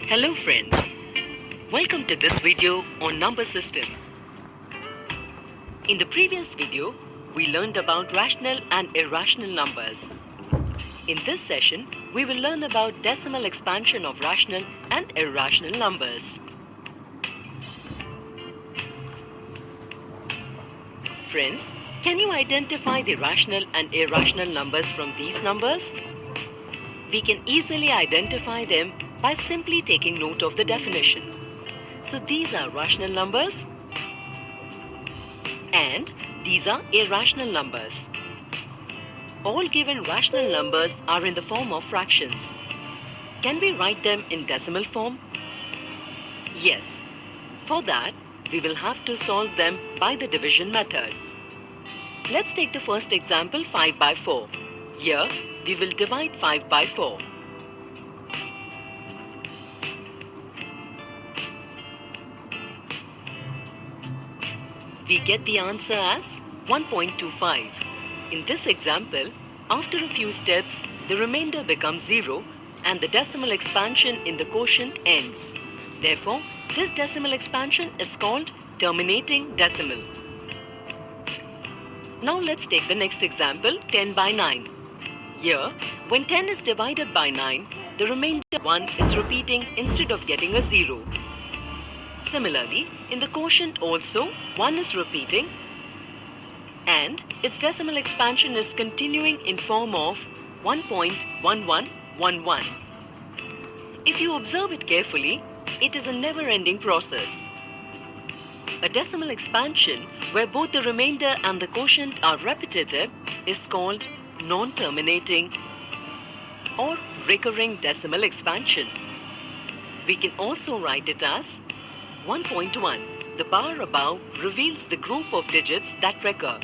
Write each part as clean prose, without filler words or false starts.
Hello friends, welcome to this video on number system. In the previous video, we learned about rational and irrational numbers. In this session, we will learn about decimal expansion of rational and irrational numbers. Friends, can you identify the rational and irrational numbers from these numbers? We can easily identify them by simply taking note of the definition. So these are rational numbers and these are irrational numbers. All given rational numbers are in the form of fractions. Can we write them in decimal form? Yes. For that, we will have to solve them by the division method. Let's take the first example, 5 by 4. Here, we will divide 5 by 4. We get the answer as 1.25. In this example, after a few steps, the remainder becomes 0 and the decimal expansion in the quotient ends. Therefore, this decimal expansion is called terminating decimal. Now let's take the next example, 10 by 9. Here, when 10 is divided by 9, the remainder 1 is repeating instead of getting a 0. Similarly, in the quotient also, 1 is repeating and its decimal expansion is continuing in form of 1.1111. If you observe it carefully, it is a never-ending process. A decimal expansion where both the remainder and the quotient are repetitive is called non-terminating or recurring decimal expansion. We can also write it as 1.1. The bar above reveals the group of digits that recur.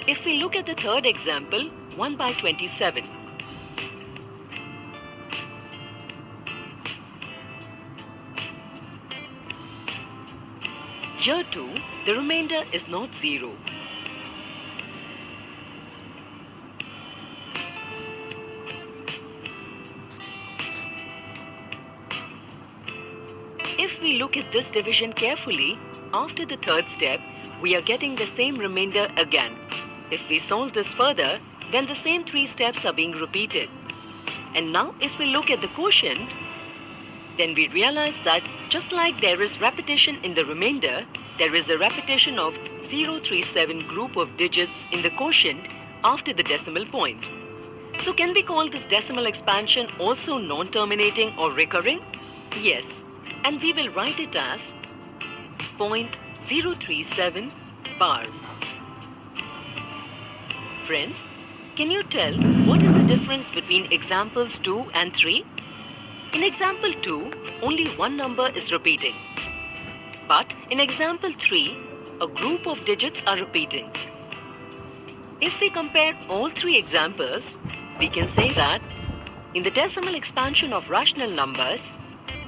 If we look at the third example, 1 by 27. Here too, the remainder is not 0. If we look at this division carefully, after the third step, we are getting the same remainder again. If we solve this further, then the same 3 steps are being repeated. And now if we look at the quotient, then we realize that just like there is repetition in the remainder, there is a repetition of 037 group of digits in the quotient after the decimal point. So can we call this decimal expansion also non-terminating or recurring? Yes. And we will write it as 0.037 bar. Friends, can you tell what is the difference between examples 2 and 3? In example 2, only one number is repeating. But in example 3, a group of digits are repeating. If we compare all 3 examples, we can say that in the decimal expansion of rational numbers,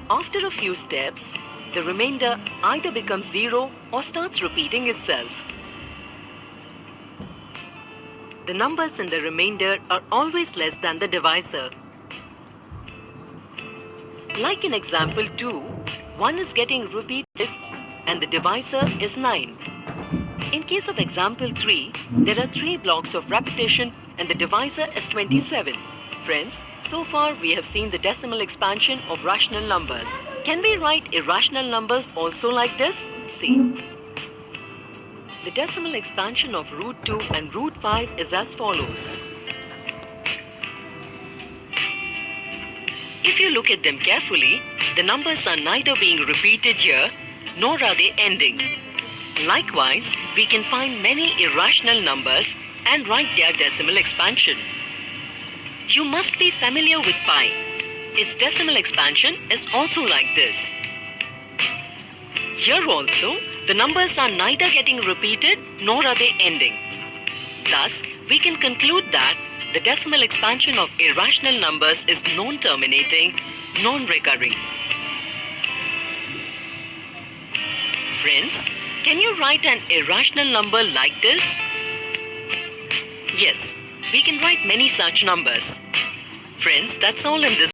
after a few steps, the remainder either becomes 0 or starts repeating itself. The numbers in the remainder are always less than the divisor. Like in example 2, 1 is getting repeated and the divisor is 9. In case of example 3, there are 3 blocks of repetition and the divisor is 27. Friends, so far we have seen the decimal expansion of rational numbers. Can we write irrational numbers also like this? See. The decimal expansion of root 2 and root 5 is as follows. If you look at them carefully, the numbers are neither being repeated here nor are they ending. Likewise, we can find many irrational numbers and write their decimal expansion. You must be familiar with pi. Its decimal expansion is also like this. Here also, the numbers are neither getting repeated nor are they ending. Thus, we can conclude that the decimal expansion of irrational numbers is non-terminating, non-recurring. Friends, can you write an irrational number like this? Yes, we can write many such numbers. Friends, that's all in this